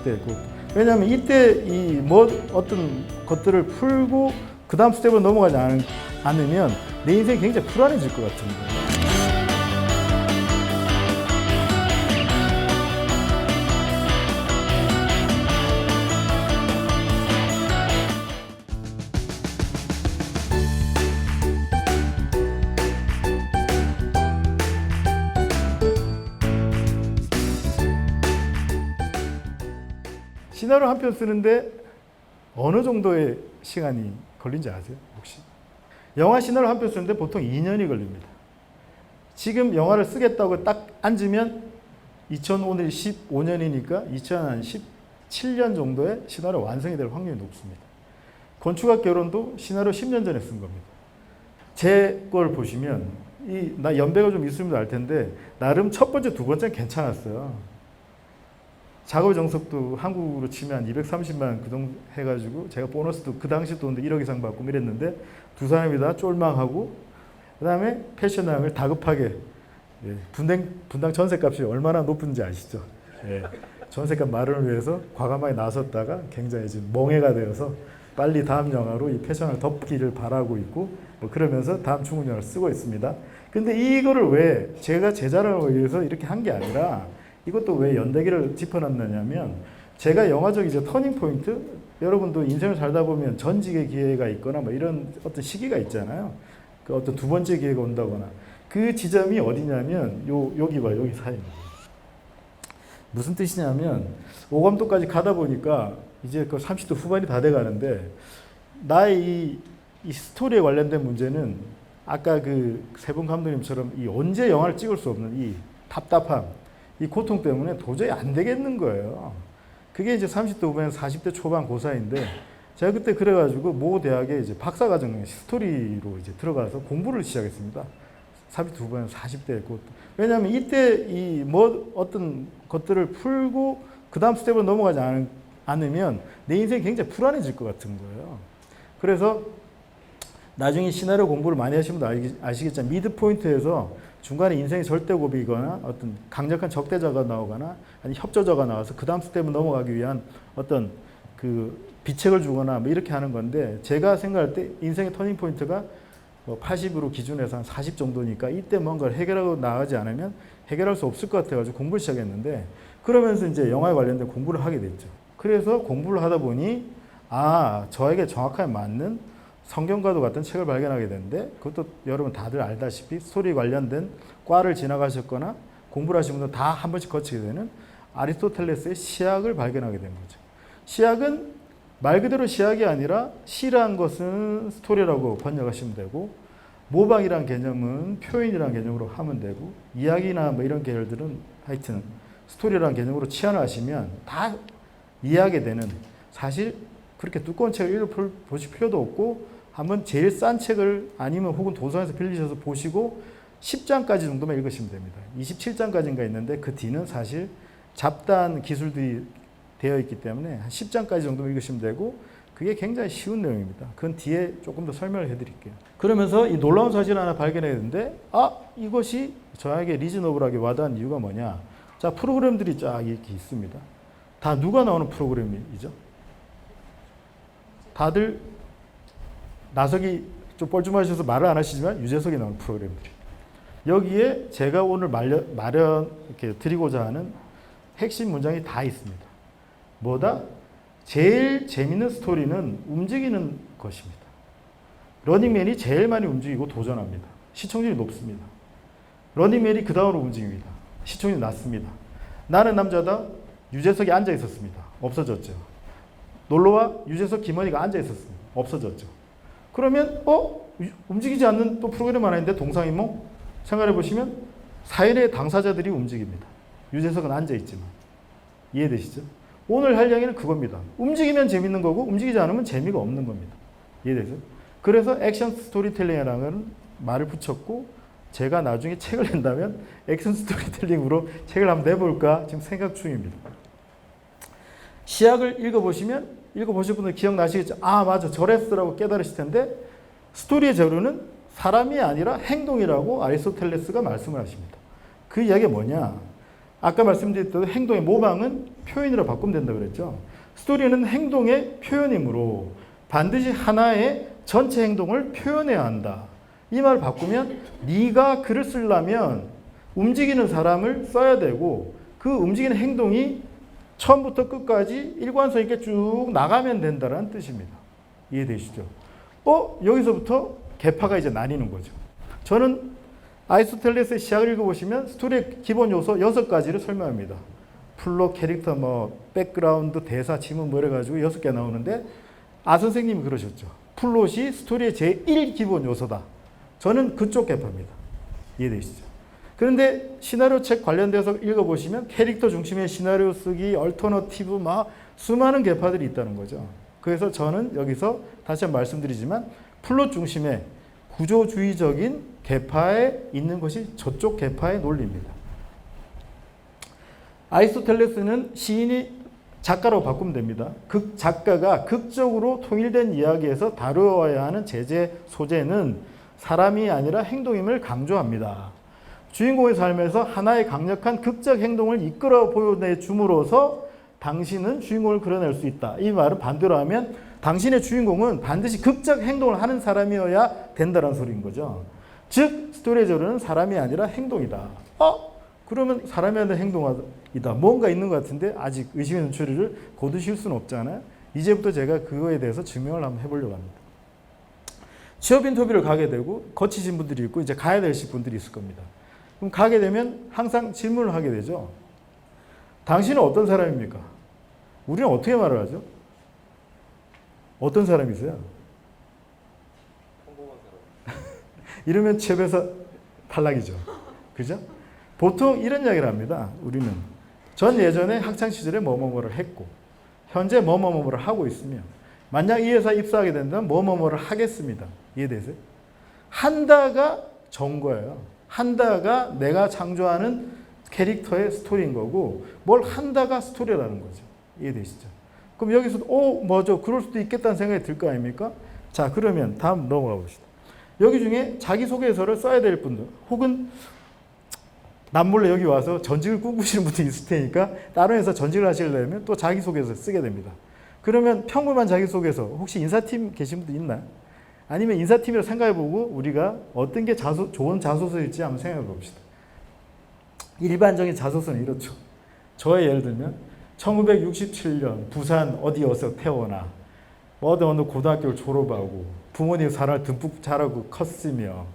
40대 곧. 왜냐하면 이때 이 뭐 어떤 것들을 풀고 그 다음 스텝으로 넘어가지 않으면 내 인생이 굉장히 불안해질 것 같은 거예요. 시나리오 한 편 쓰는데 어느 정도의 시간이 걸린지 아세요? 혹시? 영화 시나리오 한 편 쓰는데 보통 2년이 걸립니다. 지금 영화를 쓰겠다고 딱 앉으면 2015년이니까 2017년 정도에 시나리오 완성이 될 확률이 높습니다. 건축학 개론도 시나리오 10년 전에 쓴 겁니다. 제 걸 보시면 나 연배가 좀 있으면 알 텐데 나름 첫 번째, 두 번째는 괜찮았어요. 작업 정석도 한국으로 치면 한 230만 그 정도 해가지고 제가 보너스도 그 당시 돈도 1억 이상 받고 이랬는데 두 사람이 다 쫄망하고 그 다음에 패션왕을 다급하게 분당 전셋값이 얼마나 높은지 아시죠? 전셋값 마련을 위해서 과감하게 나섰다가 굉장히 지금 멍해가 되어서 빨리 다음 영화로 이 패션왕을 덮기를 바라고 있고 뭐 그러면서 다음 중국 영화를 쓰고 있습니다. 근데 이거를 왜 제가 제 자랑을 위해서 이렇게 한 게 아니라 이것도 왜 연대기를 짚어놨느냐면 제가 영화적 이제 터닝 포인트 여러분도 인생을 살다 보면 전직의 기회가 있거나 뭐 이런 어떤 시기가 있잖아요. 그 어떤 두 번째 기회가 온다거나 그 지점이 어디냐면 여기와 여기 사이입니다. 무슨 뜻이냐면 오감도까지 가다 보니까 이제 그 30대 후반이 다 돼 가는데 나의 이 스토리에 관련된 문제는 아까 그 세분 감독님처럼 이 언제 영화를 찍을 수 없는 이 답답함 이 고통 때문에 도저히 안 되겠는 거예요. 그게 이제 30대 후반, 40대 초반 그 사이인데 제가 그때 그래가지고 모 대학에 이제 박사과정 스토리로 이제 들어가서 공부를 시작했습니다. 30대 후반, 40대 곧. 왜냐하면 이때 이 뭐 어떤 것들을 풀고 그 다음 스텝으로 넘어가지 않으면 내 인생이 굉장히 불안해질 것 같은 거예요. 그래서 나중에 시나리오 공부를 많이 하시는 분들 아시겠지만 미드 포인트에서 중간에 인생의 절대고비거나 어떤 강력한 적대자가 나오거나 아니 협조자가 나와서 그 다음 스텝을 넘어가기 위한 어떤 그 비책을 주거나 뭐 이렇게 하는 건데 제가 생각할 때 인생의 터닝 포인트가 뭐 80으로 기준해서 한 40 정도니까 이때 뭔가를 해결하고 나가지 않으면 해결할 수 없을 것 같아가지고 공부를 시작했는데 그러면서 이제 영화에 관련된 공부를 하게 됐죠. 그래서 공부를 하다 보니 저에게 정확하게 맞는 성경과도 같은 책을 발견하게 되는데 그것도 여러분 다들 알다시피 스토리 관련된 과를 지나가셨거나 공부를 하신 분들 다 한 번씩 거치게 되는 아리스토텔레스의 시학을 발견하게 된 거죠. 시학은 말 그대로 시학이 아니라 시라는 것은 스토리라고 번역하시면 되고 모방이란 개념은 표현이란 개념으로 하면 되고 이야기나 뭐 이런 계열들은 하여튼 스토리라는 개념으로 치환을 하시면 다 이해하게 되는 사실 그렇게 두꺼운 책을 읽어보실 필요도 없고 한번 제일 싼 책을 아니면 혹은 도서관에서 빌리셔서 보시고 10장까지 정도만 읽으시면 됩니다. 27장까지인가 있는데 그 뒤는 사실 잡다한 기술들이 되어 있기 때문에 한 10장까지 정도 읽으시면 되고 그게 굉장히 쉬운 내용입니다. 그건 뒤에 조금 더 설명을 해드릴게요. 그러면서 이 놀라운 사실을 하나 발견했는데 이것이 저에게 리즈너블하게 와닿은 이유가 뭐냐. 자, 프로그램들이 쫙 이렇게 있습니다. 다 누가 나오는 프로그램이죠? 다들 나석이 좀 뻘쭘하셔서 말을 안 하시지만 유재석이 나오는 프로그램들이 여기에 제가 오늘 마련 이렇게 드리고자 하는 핵심 문장이 다 있습니다. 뭐다? 제일 재밌는 스토리는 움직이는 것입니다. 러닝맨이 제일 많이 움직이고 도전합니다. 시청률이 높습니다. 러닝맨이 그 다음으로 움직입니다. 시청률이 낮습니다. 나는 남자다. 유재석이 앉아 있었습니다. 없어졌죠. 놀러와 유재석, 김원희가 앉아 있었습니다. 없어졌죠. 그러면 움직이지 않는 또 프로그램 하나 있는데 동상이몽 생각해 보시면 사연의 당사자들이 움직입니다. 유재석은 앉아 있지만 이해되시죠? 오늘 할 이야기는 그겁니다. 움직이면 재밌는 거고 움직이지 않으면 재미가 없는 겁니다. 이해되죠? 그래서 액션 스토리텔링이라는 말을 붙였고 제가 나중에 책을 낸다면 액션 스토리텔링으로 책을 한번 내볼까 지금 생각 중입니다. 시학을 읽어보실 분들 기억나시겠죠? 맞아. 저랬어라고 깨달으실 텐데 스토리의 재료는 사람이 아니라 행동이라고 아리스토텔레스가 말씀을 하십니다. 그 이야기가 뭐냐? 아까 말씀드렸던 행동의 모방은 표현으로 바꾸면 된다고 그랬죠. 스토리는 행동의 표현이므로 반드시 하나의 전체 행동을 표현해야 한다. 이 말을 바꾸면 네가 글을 쓰려면 움직이는 사람을 써야 되고 그 움직이는 행동이 처음부터 끝까지 일관성 있게 쭉 나가면 된다는 뜻입니다. 이해되시죠? 여기서부터 계파가 이제 나뉘는 거죠. 저는 아리스토텔레스의 시작을 읽어보시면 스토리의 기본 요소 6가지를 설명합니다. 플롯, 캐릭터, 백그라운드, 대사, 지문 이래가지고 6개 나오는데 선생님이 그러셨죠. 플롯이 스토리의 제1 기본 요소다. 저는 그쪽 계파입니다. 이해되시죠? 그런데 시나리오 책 관련돼서 읽어보시면 캐릭터 중심의 시나리오 쓰기, 얼터너티브 수많은 계파들이 있다는 거죠. 그래서 저는 여기서 다시 한번 말씀드리지만 플롯 중심의 구조주의적인 계파에 있는 것이 저쪽 계파의 논리입니다. 아리스토텔레스는 시인이 작가라고 바꾸면 됩니다. 작가가 극적으로 통일된 이야기에서 다루어야 하는 제재 소재는 사람이 아니라 행동임을 강조합니다. 주인공의 삶에서 하나의 강력한 극적 행동을 이끌어 보여내줌으로써 당신은 주인공을 그려낼 수 있다. 이 말은 반대로 하면 당신의 주인공은 반드시 극적 행동을 하는 사람이어야 된다는 소리인 거죠. 즉 스토리저는 사람이 아니라 행동이다. 그러면 사람이 아니라 행동이다. 뭔가 있는 것 같은데 아직 의심의 눈초리를 거두실 수는 없잖아요. 이제부터 제가 그거에 대해서 증명을 한번 해보려고 합니다. 취업 인터뷰를 가게 되고 거치신 분들이 있고 이제 가야 되실 분들이 있을 겁니다. 그럼 가게 되면 항상 질문을 하게 되죠. 당신은 어떤 사람입니까? 우리는 어떻게 말을 하죠? 어떤 사람이세요? 평범한 사람. 이러면 취업에서 탈락이죠. 그죠? 보통 이런 이야기를 합니다. 우리는 전 예전에 학창시절에 뭐뭐뭐를 했고 현재 뭐뭐뭐를 하고 있으며 만약 이 회사에 입사하게 된다면 뭐뭐뭐를 하겠습니다. 이해되세요? 한다가 정거예요. 한다가 내가 창조하는 캐릭터의 스토리인 거고 뭘 한다가 스토리라는 거죠. 이해되시죠? 그럼 여기서도 뭐죠? 그럴 수도 있겠다는 생각이 들 거 아닙니까? 자, 그러면 다음 넘어가 봅시다. 여기 중에 자기소개서를 써야 될 분들 혹은 남몰래 여기 와서 전직을 꿈꾸시는 분들이 있을 테니까 다른 회사 전직을 하시려면 또 자기소개서 쓰게 됩니다. 그러면 평범한 자기소개서 혹시 인사팀 계신 분들 있나요? 아니면 인사팀이라 생각해보고 우리가 어떤 게 좋은 자소서일지 한번 생각해 봅시다. 일반적인 자소서는 이렇죠. 저의 예를 들면 1967년 부산 어디여서 태어나 어느 고등학교를 졸업하고 부모님 사랑을 듬뿍 자라고 컸으며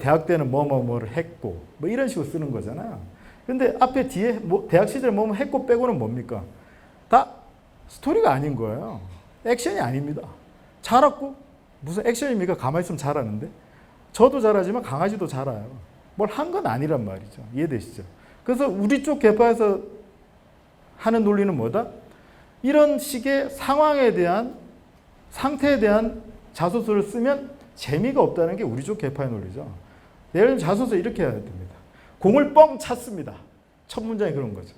대학 때는 뭐를 했고 이런 식으로 쓰는 거잖아요. 근데 앞에 뒤에 대학 시절에 뭐뭐 했고 빼고는 뭡니까? 다 스토리가 아닌 거예요. 액션이 아닙니다. 자랐고 무슨 액션입니까? 가만히 있으면 자라는데. 저도 잘하지만 강아지도 자라요. 뭘 한 건 아니란 말이죠. 이해되시죠? 그래서 우리 쪽 계파에서 하는 논리는 뭐다? 이런 식의 상황에 대한 상태에 대한 자소서를 쓰면 재미가 없다는 게 우리 쪽 계파의 논리죠. 예를 들면 자소서 이렇게 해야 됩니다. 공을 뻥 찼습니다. 첫 문장이 그런 거죠.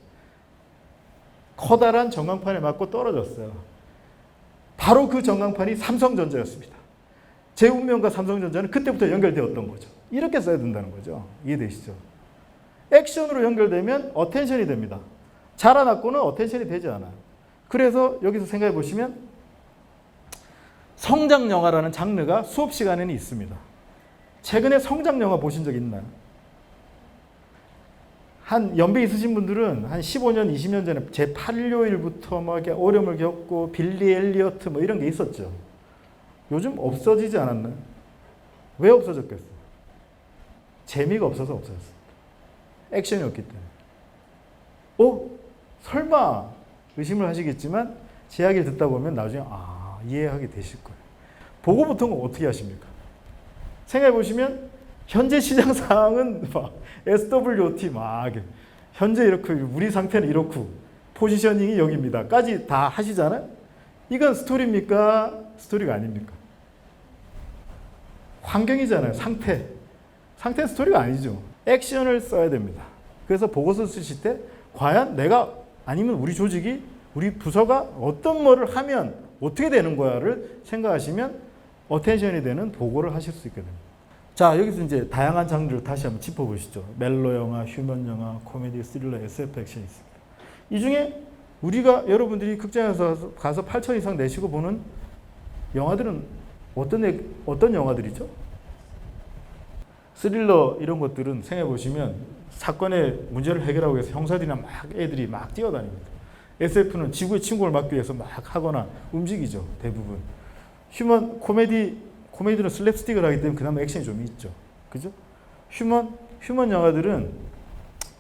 커다란 전광판에 맞고 떨어졌어요. 바로 그 전광판이 삼성전자였습니다. 제 운명과 삼성전자는 그때부터 연결되었던 거죠. 이렇게 써야 된다는 거죠. 이해되시죠? 액션으로 연결되면 어텐션이 됩니다. 자라났고는 어텐션이 되지 않아요. 그래서 여기서 생각해 보시면 성장영화라는 장르가 수업 시간에는 있습니다. 최근에 성장영화 보신 적 있나요? 한 연배 있으신 분들은 한 15년, 20년 전에 제8요일부터 이렇게 어려움을 겪고 빌리 엘리어트 이런 게 있었죠. 요즘 없어지지 않았나요? 왜 없어졌겠어요? 재미가 없어서 없어졌어요. 액션이 없기 때문에. 설마 의심을 하시겠지만 제 이야기를 듣다 보면 나중에 이해하게 되실 거예요. 보고 보통 어떻게 하십니까? 생각해 보시면 현재 시장 상황은 SWOT 현재 이렇고 우리 상태는 이렇고 포지셔닝이 여기입니다까지 다 하시잖아요. 이건 스토리입니까? 스토리가 아닙니까? 환경이잖아요. 상태는 스토리가 아니죠. 액션을 써야 됩니다. 그래서 보고서 쓰실 때 과연 내가 아니면 우리 조직이 우리 부서가 어떤 뭐를 하면 어떻게 되는 거야를 생각하시면 어텐션이 되는 보고를 하실 수 있게 됩니다. 자, 여기서 이제 다양한 장르를 다시 한번 짚어보시죠. 멜로 영화, 휴먼 영화, 코미디, 스릴러, SF 액션이 있습니다. 이 중에 우리가 여러분들이 극장에서 가서 8천 이상 내시고 보는 영화들은 어떤 영화들이죠? 스릴러 이런 것들은 생각해 보시면 사건의 문제를 해결하기 위해서 형사들이나 애들이 막 뛰어다닙니다. SF는 지구의 침공을 막기 위해서 막 하거나 움직이죠, 대부분. 코미디는 슬랩스틱을 하기 때문에 그나마 액션이 좀 있죠. 그죠? 휴먼 영화들은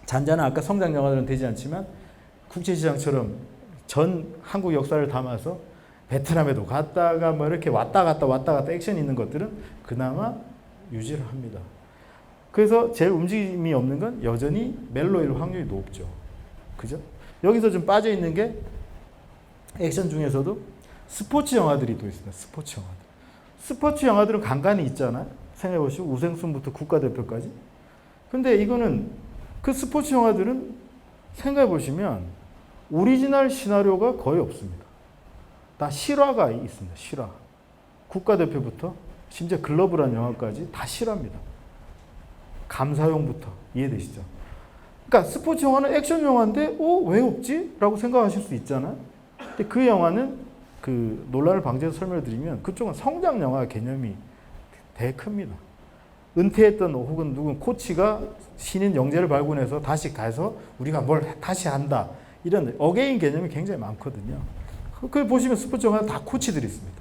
잔잔한 아까 성장 영화들은 되지 않지만 국제시장처럼 전 한국 역사를 담아서 베트남에도 갔다가 뭐 이렇게 왔다 갔다 액션이 있는 것들은 그나마 유지를 합니다. 그래서 제일 움직임이 없는 건 여전히 멜로일 확률이 높죠. 그죠? 여기서 좀 빠져 있는 게 액션 중에서도 스포츠 영화들이 또 있습니다. 스포츠 영화들은 간간히 있잖아요. 생각해보시고 우생순부터 국가대표까지. 근데 이거는 그 스포츠 영화들은 생각해보시면 오리지널 시나리오가 거의 없습니다. 다 실화가 있습니다. 실화. 국가대표부터 심지어 글러브란 영화까지 다 실화입니다. 감사용부터. 이해되시죠? 그러니까 스포츠 영화는 액션 영화인데 왜 없지? 라고 생각하실 수 있잖아요. 근데 그 영화는 그 논란을 방지해서 설명을 드리면 그쪽은 성장 영화 개념이 되게 큽니다. 은퇴했던 혹은 누군 코치가 신인 영재를 발굴해서 다시 가서 우리가 뭘 다시 한다. 이런 어게인 개념이 굉장히 많거든요. 그걸 보시면 스포츠 영화는 다 코치들이 있습니다.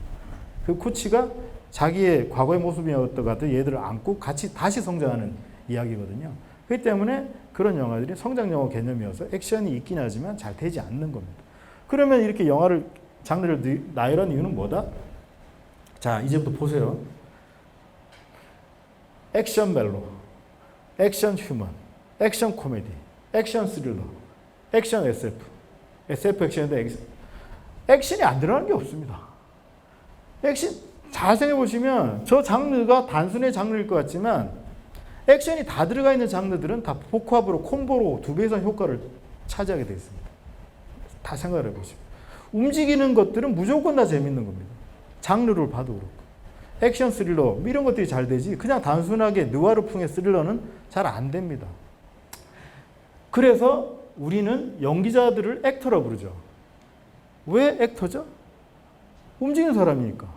그 코치가 자기의 과거의 모습이었던 얘들을 안고 같이 다시 성장하는 이야기거든요. 그렇기 때문에 그런 영화들이 성장 영화 개념이어서 액션이 있긴 하지만 잘 되지 않는 겁니다. 그러면 이렇게 장르를 나열한 이유는 뭐다? 자, 이제부터 보세요. 액션 멜로, 액션 휴먼, 액션 코미디, 액션 스릴러, 액션 SF 액션인데 액션이 안 들어가는 게 없습니다. 액션 잘 생각해 보시면 저 장르가 단순의 장르일 것 같지만 액션이 다 들어가 있는 장르들은 다 복합으로 콤보로 2배 이상 효과를 차지하게 되어 있습니다. 다 생각을 해보시면. 움직이는 것들은 무조건 다 재밌는 겁니다. 장르를 봐도 그렇고. 액션 스릴러 이런 것들이 잘 되지 그냥 단순하게 느와르풍의 스릴러는 잘 안 됩니다. 그래서 우리는 연기자들을 액터라 부르죠. 왜 액터죠? 움직이는 사람이니까.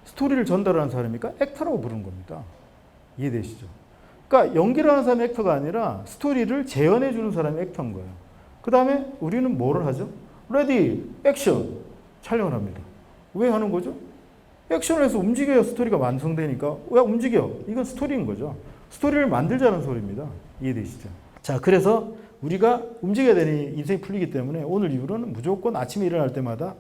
스토리를 전달하는 사람이니까 액터라고 부르는 겁니다. 이해되시죠? 그러니까 연기를 하는 사람이 액터가 아니라 스토리를 재현해 주는 사람이 액터인 거예요. 그 다음에 우리는 뭐를 하죠? 레디, 액션 촬영을 합니다. 왜 하는 거죠? 액션을 해서 움직여야 스토리가 완성되니까 왜 움직여? 이건 스토리인 거죠. 스토리를 만들자는 소리입니다. 이해되시죠? 자, 그래서 우리가 움직여야 되니 인생이 풀리기 때문에 오늘 이후로는 무조건 아침에 일어날 때마다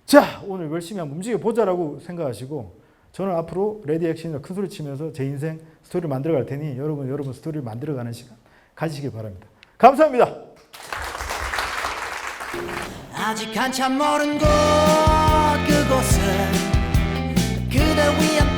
자, 오늘 열심히 한번 움직여보자라고 생각하시고 저는 앞으로 레디 액션이나 큰 소리 치면서 제 인생 스토리를 만들어 갈 테니 여러분 스토리를 만들어가는 시간 가지시길 바랍니다. 감사합니다. 아직 한참 멀은 곳 그곳은 그대 위한